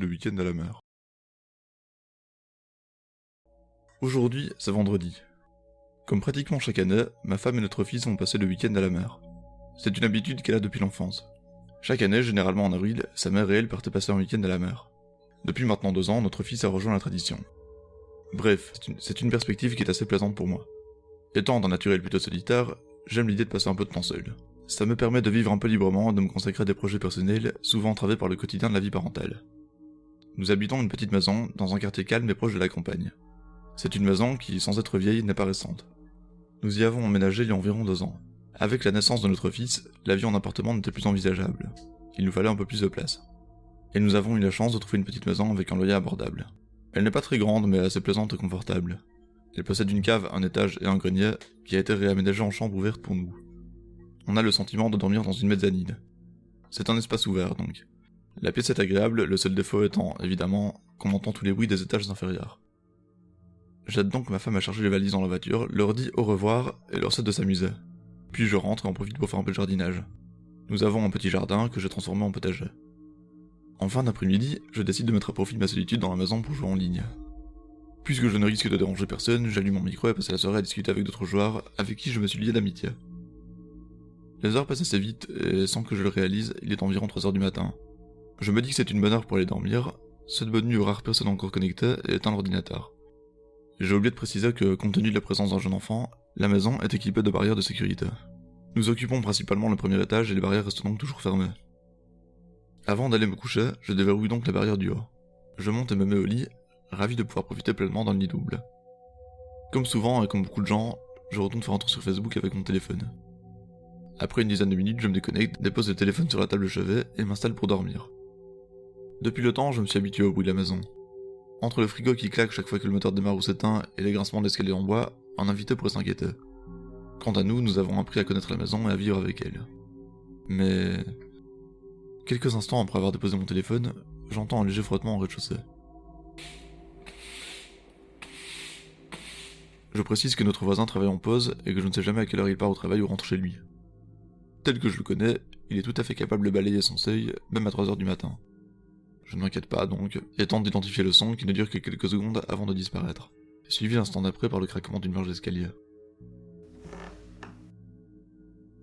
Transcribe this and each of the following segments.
Le week-end à la mer. Aujourd'hui, c'est vendredi. Comme pratiquement chaque année, ma femme et notre fils vont passer le week-end à la mer. C'est une habitude qu'elle a depuis l'enfance. Chaque année, généralement en avril, sa mère et elle partent passer un week-end à la mer. Depuis maintenant 2 ans, notre fils a rejoint la tradition. Bref, c'est une perspective qui est assez plaisante pour moi. Étant d'un naturel plutôt solitaire, j'aime l'idée de passer un peu de temps seul. Ça me permet de vivre un peu librement et de me consacrer à des projets personnels, souvent entravés par le quotidien de la vie parentale. Nous habitons une petite maison, dans un quartier calme et proche de la campagne. C'est une maison qui, sans être vieille, n'est pas récente. Nous y avons emménagé il y a environ 2 ans. Avec la naissance de notre fils, la vie en appartement n'était plus envisageable. Il nous fallait un peu plus de place. Et nous avons eu la chance de trouver une petite maison avec un loyer abordable. Elle n'est pas très grande mais assez plaisante et confortable. Elle possède une cave, un étage et un grenier qui a été réaménagé en chambre ouverte pour nous. On a le sentiment de dormir dans une mezzanine. C'est un espace ouvert donc. La pièce est agréable, le seul défaut étant, évidemment, qu'on entend tous les bruits des étages inférieurs. J'aide donc ma femme à charger les valises dans la voiture, leur dis au revoir et leur souhaite de s'amuser. Puis je rentre et en profite pour faire un peu de jardinage. Nous avons un petit jardin que j'ai transformé en potager. En fin d'après-midi, je décide de mettre à profit ma solitude dans la maison pour jouer en ligne. Puisque je ne risque de déranger personne, j'allume mon micro et passe la soirée à discuter avec d'autres joueurs avec qui je me suis lié d'amitié. Les heures passent assez vite et sans que je le réalise, il est environ 3h du matin. Je me dis que c'est une bonne heure pour aller dormir, cette bonne nuit où rare personne encore connectée et éteint l'ordinateur. J'ai oublié de préciser que, compte tenu de la présence d'un jeune enfant, la maison est équipée de barrières de sécurité. Nous occupons principalement le premier étage et les barrières restent donc toujours fermées. Avant d'aller me coucher, je déverrouille donc la barrière du haut. Je monte et me mets au lit, ravi de pouvoir profiter pleinement d'un lit double. Comme souvent et comme beaucoup de gens, je retourne faire un tour sur Facebook avec mon téléphone. Après une dizaine de minutes, je me déconnecte, dépose le téléphone sur la table de chevet et m'installe pour dormir. Depuis le temps, je me suis habitué au bruit de la maison. Entre le frigo qui claque chaque fois que le moteur démarre ou s'éteint et les grincements de l'escalier en bois, un invité pourrait s'inquiéter. Quant à nous, nous avons appris à connaître la maison et à vivre avec elle. Mais... quelques instants après avoir déposé mon téléphone, j'entends un léger frottement au rez-de-chaussée. Je précise que notre voisin travaille en pause et que je ne sais jamais à quelle heure il part au travail ou rentre chez lui. Tel que je le connais, il est tout à fait capable de balayer son seuil, même à 3h du matin. Je ne m'inquiète pas donc, et tente d'identifier le son qui ne dure que quelques secondes avant de disparaître, suivi l'instant d'après par le craquement d'une marche d'escalier.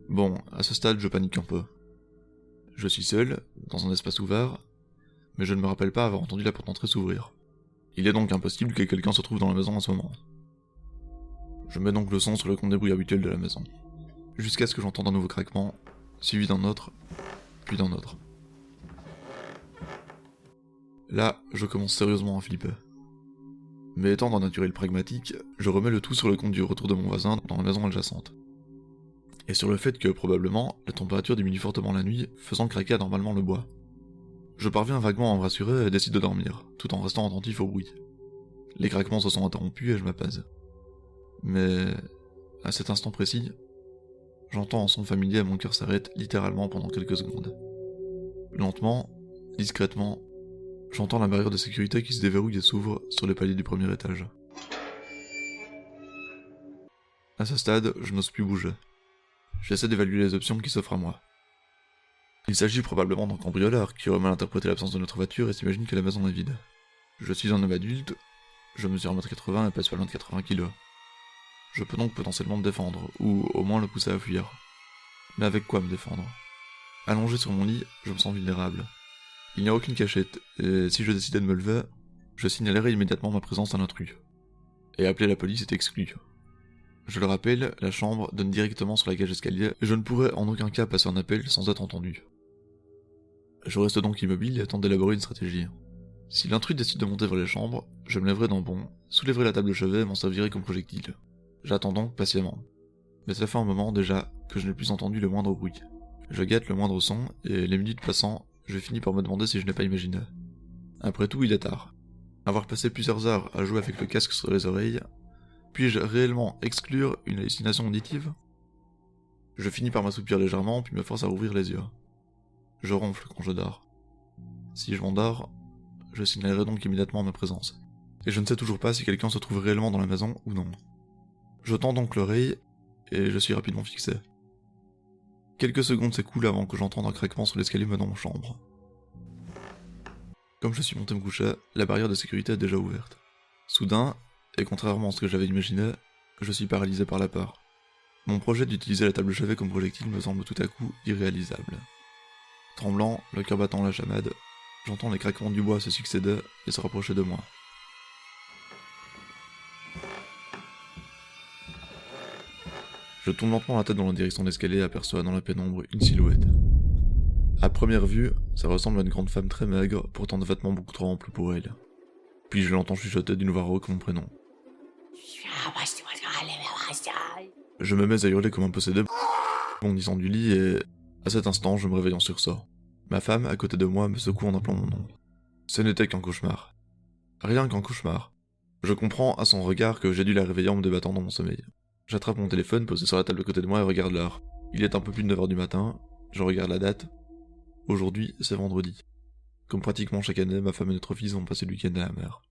Bon, à ce stade je panique un peu. Je suis seul, dans un espace ouvert, mais je ne me rappelle pas avoir entendu la porte d'entrée s'ouvrir. Il est donc impossible que quelqu'un se trouve dans la maison à ce moment. Je mets donc le son sur le compte des bruits habituel de la maison, jusqu'à ce que j'entende un nouveau craquement, suivi d'un autre, puis d'un autre. Là, je commence sérieusement à flipper. Mais étant d'un naturel pragmatique, je remets le tout sur le compte du retour de mon voisin dans la maison adjacente. Et sur le fait que, probablement, la température diminue fortement la nuit, faisant craquer anormalement le bois. Je parviens vaguement à me rassurer et décide de dormir, tout en restant attentif au bruit. Les craquements se sont interrompus et je m'apaise. Mais, à cet instant précis, j'entends un son familier et mon cœur s'arrête littéralement pendant quelques secondes. Lentement, discrètement, j'entends la barrière de sécurité qui se déverrouille et s'ouvre sur le palier du premier étage. À ce stade, je n'ose plus bouger. J'essaie d'évaluer les options qui s'offrent à moi. Il s'agit probablement d'un cambrioleur qui aurait mal interprété l'absence de notre voiture et s'imagine que la maison est vide. Je suis un homme adulte, je mesure 1m80 et pèse pas loin de 80 kg. Je peux donc potentiellement me défendre, ou au moins le pousser à fuir. Mais avec quoi me défendre? Allongé sur mon lit, je me sens vulnérable. Il n'y a aucune cachette, et si je décidais de me lever, je signalerais immédiatement ma présence à l'intrus. Et appeler la police est exclu. Je le rappelle, la chambre donne directement sur la cage d'escalier, et je ne pourrais en aucun cas passer un appel sans être entendu. Je reste donc immobile et tente d'élaborer une stratégie. Si l'intrus décide de monter vers les chambres, je me lèverai d'un bond, soulèverai la table de chevet et m'en servirai comme projectile. J'attends donc patiemment. Mais ça fait un moment déjà que je n'ai plus entendu le moindre bruit. Je guette le moindre son, et les minutes passant, je finis par me demander si je n'ai pas imaginé. Après tout, il est tard. Avoir passé plusieurs heures à jouer avec le casque sur les oreilles, puis-je réellement exclure une hallucination auditive? Je finis par m'assoupir légèrement, puis me force à rouvrir les yeux. Je ronfle quand je dors. Si je m'endors, je signalerai donc immédiatement ma présence. Et je ne sais toujours pas si quelqu'un se trouve réellement dans la maison ou non. Je tends donc l'oreille, et je suis rapidement fixé. Quelques secondes s'écoulent avant que j'entende un craquement sur l'escalier menant aux chambres. Comme je suis monté me coucher, la barrière de sécurité est déjà ouverte. Soudain, et contrairement à ce que j'avais imaginé, je suis paralysé par la peur. Mon projet d'utiliser la table de chevet comme projectile me semble tout à coup irréalisable. Tremblant, le cœur battant la chamade, j'entends les craquements du bois se succéder et se rapprocher de moi. Je tourne lentement la tête dans la direction de l'escalier et aperçois dans la pénombre une silhouette. À première vue, ça ressemble à une grande femme très maigre, portant des vêtements beaucoup trop amples pour elle. Puis je l'entends chuchoter d'une voix rauque mon prénom. Je me mets à hurler comme un possédé, bondissant du lit et, à cet instant, je me réveille en sursaut. Ma femme, à côté de moi, me secoue en appelant mon nom. Ce n'était qu'un cauchemar. Rien qu'un cauchemar. Je comprends à son regard que j'ai dû la réveiller en me débattant dans mon sommeil. J'attrape mon téléphone posé sur la table à côté de moi et regarde l'heure. Il est un peu plus de 9h du matin, je regarde la date. Aujourd'hui, c'est vendredi. Comme pratiquement chaque année, ma femme et notre fils ont passé le week-end à la mer.